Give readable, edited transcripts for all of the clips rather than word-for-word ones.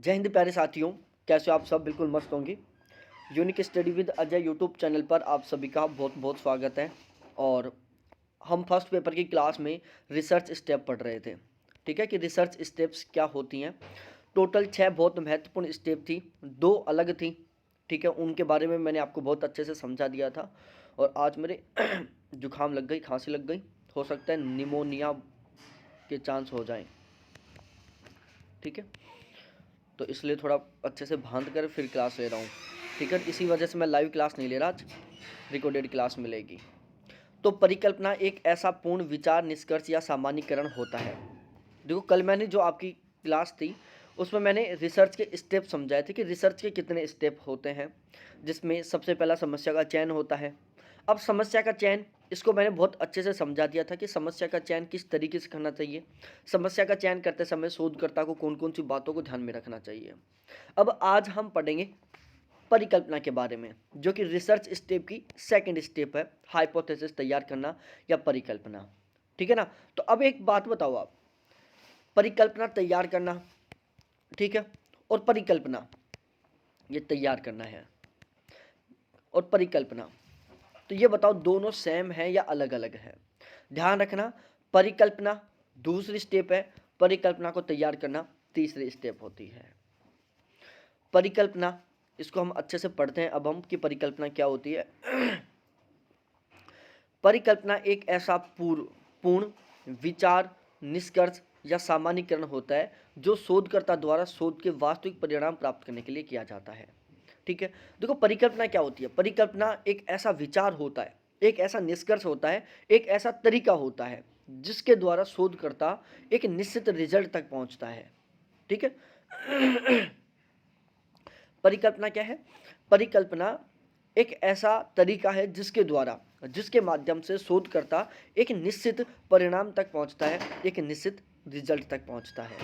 जय हिंद प्यारे साथियों, कैसे हो आप सब? बिल्कुल मस्त होंगे। Unique study with Ajay YouTube channel पर आप सभी का बहुत बहुत स्वागत है। और हम फर्स्ट पेपर की क्लास में रिसर्च स्टेप पढ़ रहे थे। ठीक है कि रिसर्च स्टेप्स क्या होती हैं। टोटल 6 बहुत महत्वपूर्ण स्टेप थी, 2 अलग थी। ठीक है, उनके बारे में मैंने आपको बहुत अच्छे से समझा दिया था। और आज मेरे जुकाम लग गई, खांसी लग गई, हो सकता है निमोनिया के चांस हो जाएं। ठीक है, तो इसलिए थोड़ा अच्छे से बांध कर फिर क्लास ले रहा हूँ। ठीक है, इसी वजह से मैं लाइव क्लास नहीं ले रहा, आज रिकॉर्डेड क्लास मिलेगी। तो परिकल्पना एक ऐसा पूर्ण विचार, निष्कर्ष या सामान्यीकरण होता है। देखो, कल मैंने जो आपकी क्लास थी उसमें मैंने रिसर्च के स्टेप समझाए थे कि रिसर्च के कितने स्टेप होते हैं, जिसमें सबसे पहला समस्या का चयन होता है। अब समस्या का चयन, इसको मैंने बहुत अच्छे से समझा दिया था कि समस्या का चयन किस तरीके से करना चाहिए। समस्या का चयन करते समय शोधकर्ता को कौन कौन सी बातों को ध्यान में रखना चाहिए। अब आज हम पढ़ेंगे परिकल्पना के बारे में, जो कि रिसर्च स्टेप की सेकंड स्टेप है, हाइपोथेसिस तैयार करना या परिकल्पना। ठीक है ना। तो अब एक बात बताओ आप, परिकल्पना तैयार करना, ठीक है, और परिकल्पना ये तैयार करना है, और परिकल्पना, तो ये बताओ दोनों सेम है या अलग अलग है। ध्यान रखना, परिकल्पना दूसरी स्टेप है, परिकल्पना को तैयार करना तीसरी स्टेप होती है। परिकल्पना, इसको हम अच्छे से पढ़ते हैं अब हम कि परिकल्पना क्या होती है। परिकल्पना एक ऐसा पूर्ण विचार, निष्कर्ष या सामान्यीकरण होता है जो शोधकर्ता द्वारा शोध के वास्तविक परिणाम प्राप्त करने के लिए किया जाता है। ठीक है, देखो परिकल्पना क्या होती है। परिकल्पना एक ऐसा विचार होता है, एक ऐसा निष्कर्ष होता है, एक ऐसा तरीका होता है जिसके द्वारा शोधकर्ता एक निश्चित रिजल्ट तक पहुंचता है। ठीक है। परिकल्पना क्या है? परिकल्पना एक ऐसा तरीका है जिसके माध्यम से शोधकर्ता एक निश्चित परिणाम तक पहुंचता है, एक निश्चित रिजल्ट तक पहुंचता है।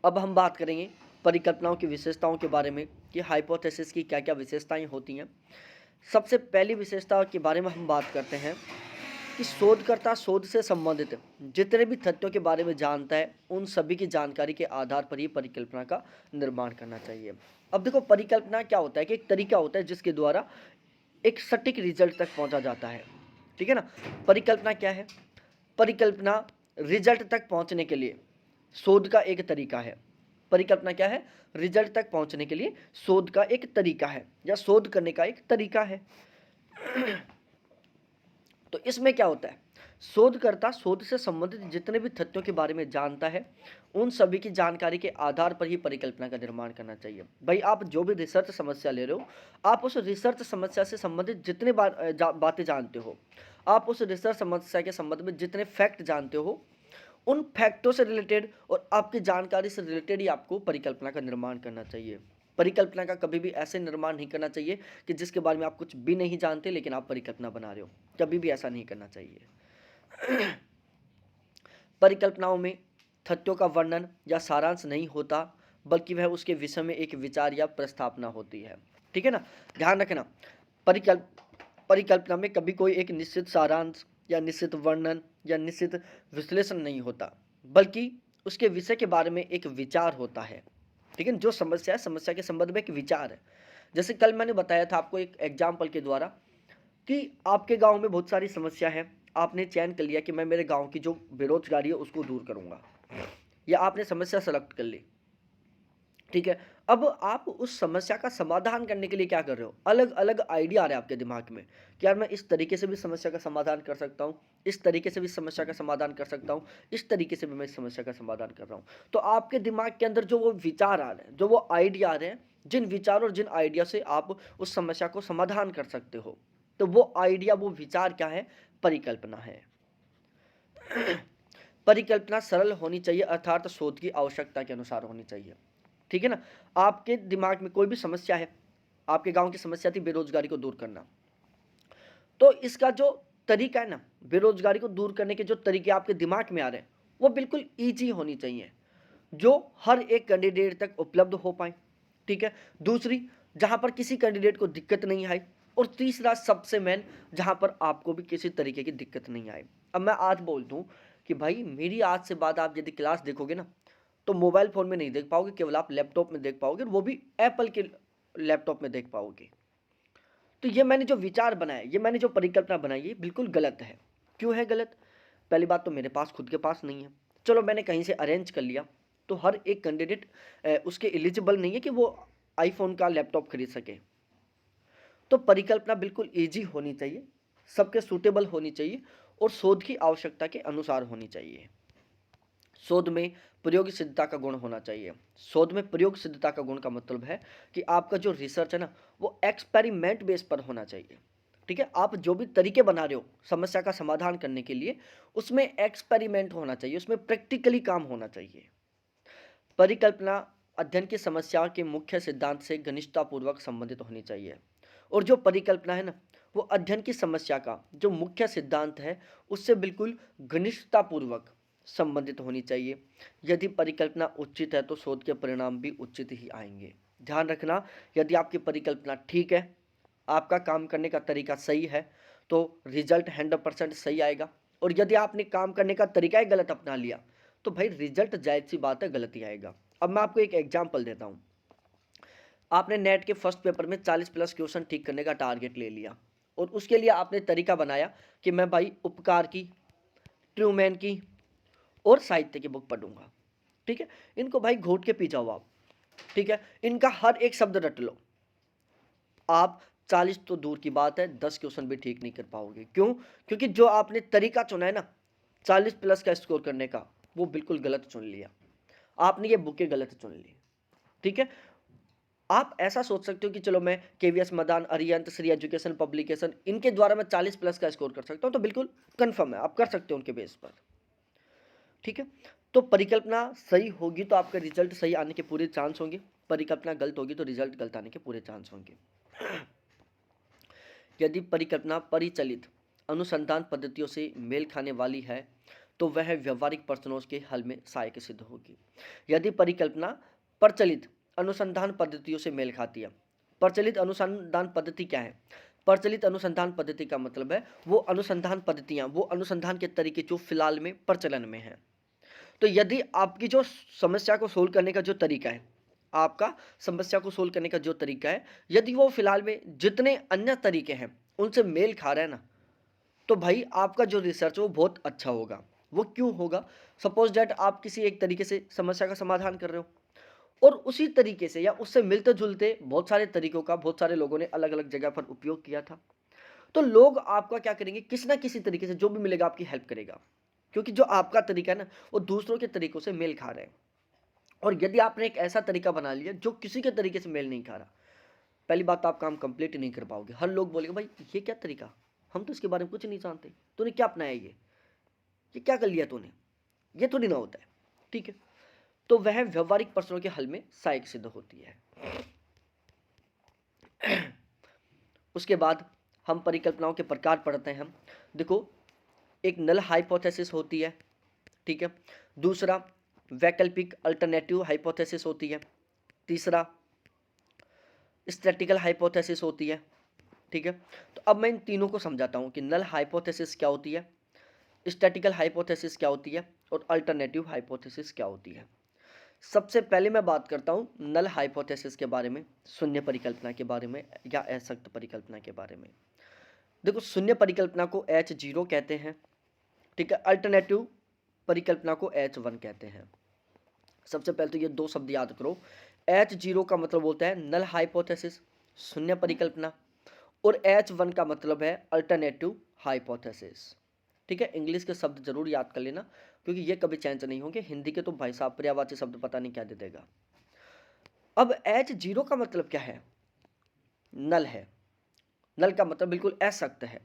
अब हम बात करेंगे परिकल्पनाओं की विशेषताओं के बारे में कि हाइपोथेसिस की क्या क्या विशेषताएं होती हैं। सबसे पहली विशेषता के बारे में हम बात करते हैं कि शोधकर्ता शोध से संबंधित जितने भी तथ्यों के बारे में जानता है, उन सभी की जानकारी के आधार पर ही परिकल्पना का निर्माण करना चाहिए। अब देखो, परिकल्पना क्या होता है कि एक तरीका होता है जिसके द्वारा एक सटीक रिजल्ट तक पहुंचा जाता है। ठीक है ना। परिकल्पना क्या है? परिकल्पना रिजल्ट तक पहुंचने के लिए शोध का एक तरीका है। परिकल्पना क्या है? रिजल्ट तक पहुंचने के लिए शोध का एक तरीका है, या शोध करने का एक तरीका है। तो इसमें क्या होता है, शोधकर्ता शोध से संबंधित जितने भी तथ्यों के बारे में जानता है, उन सभी की जानकारी के आधार पर ही परिकल्पना का निर्माण करना चाहिए। भाई, आप जो भी रिसर्च समस्या ले रहे हो, आप उस रिसर्च समस्या से संबंधित जितने बातें जानते हो, आप उस रिसर्च समस्या के संबंध में जितने फैक्ट जानते हो, उन फैक्टों से रिलेटेड और आपकी जानकारी से रिलेटेड ही आपको परिकल्पना का निर्माण करना चाहिए। परिकल्पना का कभी भी ऐसे निर्माण नहीं करना चाहिए कि जिसके बारे में आप कुछ भी नहीं जानते लेकिन आप परिकल्पना बना रहे हो। कभी भी ऐसा नहीं करना चाहिए। परिकल्पनाओं में तथ्यों का वर्णन या सारांश नहीं होता, बल्कि वह उसके विषय में एक विचार या प्रस्तावना होती है। ठीक है ना। ध्यान रखना, परिकल्पना में कभी कोई एक निश्चित सारांश या निश्चित वर्णन या निश्चित विश्लेषण नहीं होता, बल्कि उसके विषय के बारे में एक विचार होता है। ठीक है, जो समस्या है, समस्या के संबंध में एक विचार है। जैसे कल मैंने बताया था आपको एक एग्जाम्पल के द्वारा कि आपके गांव में बहुत सारी समस्या है, आपने चयन कर लिया कि मैं मेरे गांव की जो बेरोजगारी है उसको दूर करूंगा, या आपने समस्या सेलेक्ट कर ली। ठीक है, अब आप उस समस्या का समाधान करने के लिए क्या कर रहे हो, अलग अलग आइडिया आ रहे हैं आपके दिमाग में कि यार मैं इस तरीके से भी समस्या का समाधान कर सकता हूँ, इस तरीके से भी समस्या का समाधान कर सकता हूँ, इस तरीके से भी मैं इस समस्या का समाधान कर रहा हूँ। तो आपके दिमाग के अंदर जो वो विचार आ रहे हैं, जो वो आइडिया आ रहे हैं, जिन विचार और जिन आइडिया से आप उस समस्या को समाधान कर सकते हो, तो वो आइडिया, वो विचार क्या है? परिकल्पना है। परिकल्पना सरल होनी चाहिए, अर्थात शोध की आवश्यकता के अनुसार होनी चाहिए। ठीक है ना। आपके दिमाग में कोई भी समस्या है, आपके गांव की समस्या थी बेरोजगारी को दूर करना, तो इसका जो तरीका है ना, बेरोजगारी को दूर करने के जो तरीके आपके दिमाग में आ रहे हैं, वो बिल्कुल ईजी होनी चाहिए, जो हर एक कैंडिडेट तक उपलब्ध हो पाए। ठीक है। दूसरी, जहां पर किसी कैंडिडेट को दिक्कत नहीं आए। और तीसरा, सबसे मेन, जहां पर आपको भी किसी तरीके की दिक्कत नहीं आए। अब मैं आज बोल दूं कि भाई मेरी आज से बाद आप यदि क्लास देखोगे ना, तो मोबाइल फ़ोन में नहीं देख पाओगे, केवल आप लैपटॉप में देख पाओगे, वो भी एप्पल के लैपटॉप में देख पाओगे। तो ये मैंने जो विचार बनाया, ये मैंने जो परिकल्पना बनाई, ये बिल्कुल गलत है। क्यों है गलत? पहली बात तो मेरे पास खुद के पास नहीं है, चलो मैंने कहीं से अरेंज कर लिया, तो हर एक कैंडिडेट उसके एलिजिबल नहीं है कि वो आईफोन का लैपटॉप खरीद सके। तो परिकल्पना बिल्कुल ईजी होनी चाहिए, सबके सूटेबल होनी चाहिए और शोध की आवश्यकता के अनुसार होनी चाहिए। शोध में प्रयोग सिद्धता का गुण होना चाहिए। शोध में प्रयोग सिद्धता का गुण का मतलब है कि आपका जो रिसर्च है ना, वो एक्सपेरिमेंट बेस पर होना चाहिए। ठीक है, आप जो भी तरीके बना रहे हो समस्या का समाधान करने के लिए, उसमें एक्सपेरिमेंट होना चाहिए, उसमें प्रैक्टिकली काम होना चाहिए। परिकल्पना अध्ययन की समस्या के मुख्य सिद्धांत से घनिष्ठतापूर्वक संबंधित होनी चाहिए। और जो परिकल्पना है ना, वो अध्ययन की समस्या का जो मुख्य सिद्धांत है उससे बिल्कुल घनिष्ठतापूर्वक संबंधित होनी चाहिए। यदि परिकल्पना उचित है तो शोध के परिणाम भी उचित ही आएंगे। ध्यान रखना, यदि आपकी परिकल्पना ठीक है, आपका काम करने का तरीका सही है, तो रिजल्ट 100% सही आएगा। और यदि आपने काम करने का तरीका ही गलत अपना लिया तो भाई रिजल्ट जायज़ सी बात है गलत ही आएगा। अब मैं आपको एक एग्जांपल देता हूँ। आपने नेट के फर्स्ट पेपर में 40+ क्वेश्चन ठीक करने का टारगेट ले लिया और उसके लिए आपने तरीका बनाया कि मैं भाई उपकार की, ट्रूमैन की और साहित्य की बुक पढ़ूंगा। ठीक है, इनको भाई घोट के पी जाओ आप। ठीक है, इनका हर एक शब्द रट लो। आप 40 तो दूर की बात है, 10 क्वेश्चन भी ठीक नहीं कर पाओगे। क्यों? क्योंकि जो आपने तरीका चुना है ना 40+ का स्कोर करने का, वो बिल्कुल गलत चुन लिया आपने, ये बुकें गलत चुन ली। ठीक है, आप ऐसा सोच सकते हो कि चलो मैं KVS Madan, Arihant, Shri education publication, इनके द्वारा मैं 40+ का स्कोर कर सकता हूं, तो बिल्कुल कंफर्म है, आप कर सकते हो उनके बेस पर। ठीक है, तो परिकल्पना सही होगी तो आपका रिजल्ट सही आने के पूरे चांस होंगे, परिकल्पना गलत होगी तो रिजल्ट गलत आने के पूरे चांस होंगे। यदि परिकल्पना परिचालित अनुसंधान पद्धतियों से मेल खाने वाली है तो वह व्यवहारिक प्रश्नों के हल में सहायक सिद्ध होगी। यदि परिकल्पना प्रचलित अनुसंधान पद्धतियों से मेल खाती है। प्रचलित अनुसंधान पद्धति क्या है? प्रचलित अनुसंधान पद्धति का मतलब है वो अनुसंधान पद्धतियां, वो अनुसंधान के तरीके जो फिलहाल में प्रचलन में हैं। तो यदि आपकी जो समस्या को सोल्व करने का जो तरीका है, आपका समस्या को सोल्व करने का जो तरीका है, यदि वो फिलहाल में जितने अन्य तरीके हैं उनसे मेल खा रहा है ना, तो भाई आपका जो रिसर्च है वो बहुत अच्छा होगा। वो क्यों होगा? सपोज डैट आप किसी एक तरीके से समस्या का समाधान कर रहे हो और उसी तरीके से या उससे मिलते जुलते बहुत सारे तरीकों का बहुत सारे लोगों ने अलग अलग जगह पर उपयोग किया था, तो लोग आपका क्या करेंगे, किसी ना किसी तरीके से जो भी मिलेगा आपकी हेल्प करेगा, क्योंकि जो आपका तरीका है ना वो दूसरों के तरीकों से मेल खा रहे हैं। और यदि आपने एक ऐसा तरीका बना लिया जो किसी के तरीके से मेल नहीं खा रहा, पहली बात तो आप काम कंप्लीट नहीं कर पाओगे। हर लोग बोलेगा भाई ये क्या तरीका, हम तो इसके बारे में कुछ नहीं जानते, तूने क्या अपनाया, ये क्या कर लिया तूने, ये तो नहीं ना होता है। ठीक है, तो वह व्यवहारिक प्रश्नों के हल में सहायक सिद्ध होती है। उसके बाद हम परिकल्पनाओं के प्रकार पढ़ते हैं हम। देखो, एक नल हाइपोथेसिस होती है। ठीक है, दूसरा वैकल्पिक अल्टरनेटिव हाइपोथेसिस होती है, तीसरा स्टैटिकल हाइपोथेसिस होती है। ठीक है, तो अब मैं इन तीनों को समझाता हूँ कि नल हाइपोथेसिस क्या होती है, स्टैटिकल हाइपोथेसिस क्या होती है और अल्टरनेटिव हाइपोथेसिस क्या होती है। सबसे पहले मैं बात करता हूँ नल हाइपोथेसिस के बारे में, शून्य परिकल्पना के बारे में या असक्त परिकल्पना के बारे में। देखो, शून्य परिकल्पना को H0 कहते हैं। ठीक है, अल्टरनेटिव परिकल्पना को H1 कहते हैं। सबसे पहले तो ये दो शब्द याद करो। H0 का मतलब होता है नल हाइपोथेसिस, शून्य परिकल्पना, और H1 का मतलब है अल्टरनेटिव हाइपोथेसिस। ठीक है, इंग्लिश के शब्द जरूर याद कर लेना क्योंकि ये कभी चेंज नहीं होंगे। हिंदी के तो भाई साहब पर्यायवाची शब्द पता नहीं क्या दे देगा। अब H0 का मतलब क्या है? नल है। नल का मतलब बिल्कुल असक्त है।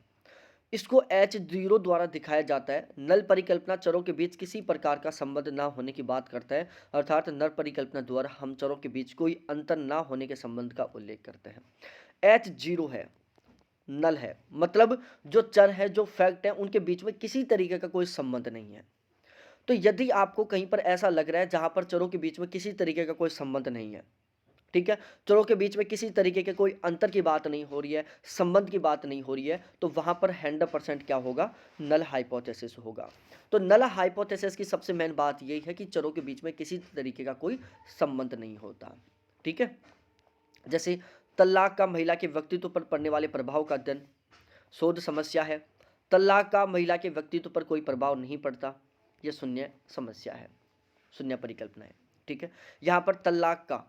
इसको H0 द्वारा दिखाया जाता है। नल परिकल्पना चरों के बीच किसी प्रकार का संबंध ना होने की बात करता है, अर्थात नल परिकल्पना द्वारा हम चरों के बीच कोई अंतर ना होने के संबंध का उल्लेख करते हैं। H0 है, नल है, मतलब जो चर है, जो फैक्ट है, उनके बीच में किसी तरीके का कोई संबंध नहीं है। तो यदि आपको कहीं पर ऐसा लग रहा है जहां पर चरों के बीच में किसी तरीके का कोई संबंध नहीं है, ठीक है, चरों के बीच में किसी तरीके के कोई अंतर की बात नहीं हो रही है, संबंध की बात नहीं हो रही है, तो वहाँ पर 100% क्या होगा, नल हाइपोथेसिस होगा। तो नल हाइपोथेसिस की सबसे मेन बात यही है कि चरों के बीच में किसी तरीके का कोई संबंध नहीं होता। ठीक है, जैसे तलाक का महिला के व्यक्तित्व पर पड़ने वाले प्रभाव का अध्ययन शोध समस्या है। तलाक का महिला के व्यक्तित्व पर कोई प्रभाव नहीं पड़ता, यह शून्य समस्या है, शून्य परिकल्पना है। ठीक है, यहाँ पर तलाक का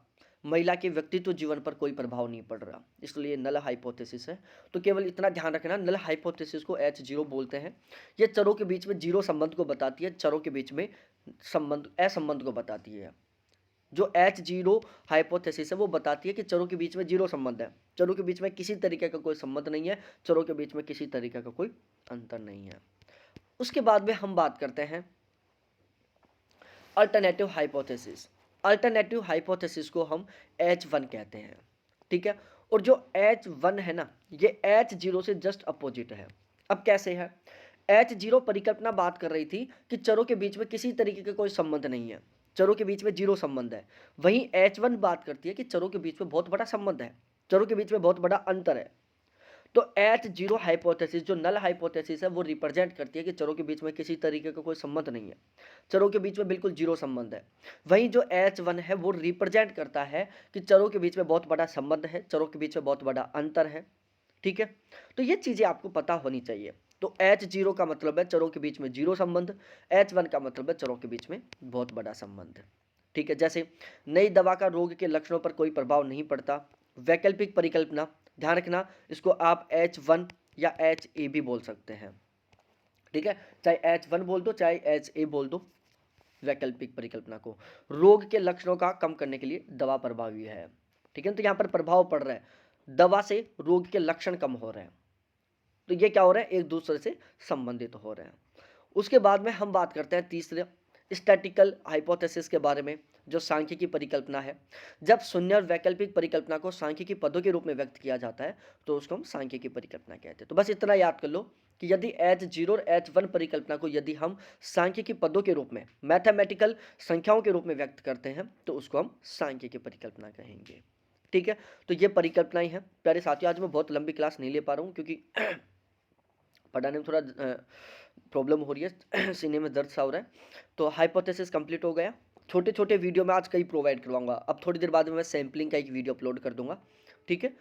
महिला के व्यक्तित्व जीवन पर कोई प्रभाव नहीं पड़ रहा, इसलिए नल हाइपोथेसिस है। तो केवल इतना ध्यान रखना, नल हाइपोथेसिस को H0 बोलते हैं। यह चरों के बीच में जीरो संबंध को बताती है, चरों के बीच में संबंध असंबंध को बताती है। जो H0 हाइपोथेसिस है वो बताती है कि चरों के बीच में जीरो संबंध है, चरों के बीच में किसी तरीके का कोई संबंध नहीं है, चरों के बीच में किसी तरीके का कोई अंतर नहीं है। उसके बाद में हम बात करते हैं अल्टरनेटिव हाइपोथेसिस। अल्टरनेटिव हाइपोथेसिस को हम H1 कहते हैं। ठीक है, और जो H1 है ना, ये H0 से जस्ट अपोजिट है। अब कैसे है, H0 परिकल्पना बात कर रही थी कि चरों के बीच में किसी तरीके का कोई संबंध नहीं है, चरों के बीच में जीरो संबंध है। वहीं H1 बात करती है कि चरों के बीच में बहुत बड़ा संबंध है, चरों के बीच में बहुत बड़ा अंतर है। तो H0 हाइपोथेसिस जो नल हाइपोथेसिस है वो रिप्रेजेंट करती है कि चरों के बीच में किसी तरीके का कोई संबंध नहीं है, चरों के बीच में बिल्कुल जीरो संबंध है। वहीं जो H1 है वो रिप्रेजेंट करता है कि चरों के बीच में बहुत बड़ा संबंध है, चरों के बीच में बहुत बड़ा अंतर है। ठीक है, तो ये चीज़ें आपको पता होनी चाहिए। तो H0 का मतलब है चरों के बीच में जीरो संबंध, H1 का मतलब है चरों के बीच में बहुत बड़ा संबंध। ठीक है, जैसे नई दवा का रोग के लक्षणों पर कोई प्रभाव नहीं पड़ता। वैकल्पिक परिकल्पना, ध्यान रखना, इसको आप H1 या HA भी बोल सकते हैं। ठीक है, चाहे H1 बोल दो चाहे HA बोल दो। वैकल्पिक परिकल्पना को रोग के लक्षणों का कम करने के लिए दवा प्रभावी है। ठीक है, तो यहाँ पर प्रभाव पड़ रहा है, दवा से रोग के लक्षण कम हो रहे हैं, तो ये क्या हो रहा है, एक दूसरे से संबंधित हो रहे हैं। उसके बाद में हम बात करते हैं तीसरे स्टैटिकल हाइपोथेसिस के बारे में, जो सांख्यिकी परिकल्पना है। जब शून्य और वैकल्पिक परिकल्पना को सांख्यिकी पदों के रूप में व्यक्त किया जाता है तो उसको हम सांख्यिकी परिकल्पना कहते हैं। तो बस इतना याद कर लो कि यदि H0 और H1 परिकल्पना को यदि हम सांख्यिकी पदों के रूप में, मैथमेटिकल संख्याओं के रूप में व्यक्त करते हैं तो उसको हम सांख्यिकी परिकल्पना कहेंगे। ठीक है, तो ये परिकल्पनाएं हैं। प्यारे साथियों, आज मैं बहुत लंबी क्लास नहीं ले पा रहा हूँ क्योंकि पढ़ाने में थोड़ा प्रॉब्लम हो रही है, सीने में दर्द सा हो रहा है। तो हाइपोथेसिस कंप्लीट हो गया। छोटे छोटे वीडियो मैं आज कई प्रोवाइड करवाऊंगा। अब थोड़ी देर बाद में मैं सैम्पलिंग का एक वीडियो अपलोड कर दूंगा। ठीक है,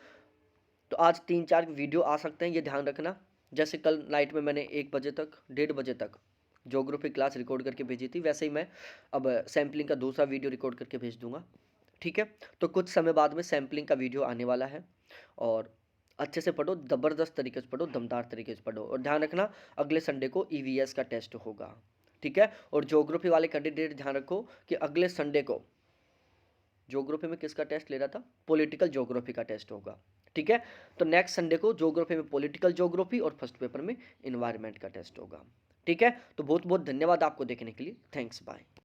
तो आज 3-4 वीडियो आ सकते हैं, ये ध्यान रखना। जैसे कल नाइट में मैंने 1 बजे तक 1:30 बजे तक ज्योग्राफी क्लास रिकॉर्ड करके भेजी थी, वैसे ही मैं अब सैम्पलिंग का दूसरा वीडियो रिकॉर्ड करके भेज दूंगा। ठीक है, तो कुछ समय बाद में सैम्पलिंग का वीडियो आने वाला है। और अच्छे से पढ़ो, ज़बरदस्त तरीके से पढ़ो, दमदार तरीके से पढ़ो। और ध्यान रखना, अगले संडे को EVS का टेस्ट होगा। ठीक है, और ज्योग्राफी वाले कैंडिडेट ध्यान रखो कि अगले संडे को ज्योग्राफी में किसका टेस्ट ले रहा था, पॉलिटिकल ज्योग्राफी का टेस्ट होगा। ठीक है, तो नेक्स्ट संडे को ज्योग्राफी में पॉलिटिकल ज्योग्राफी और फर्स्ट पेपर में इन्वायरमेंट का टेस्ट होगा। ठीक है, तो बहुत बहुत धन्यवाद आपको देखने के लिए। Thanks, bye.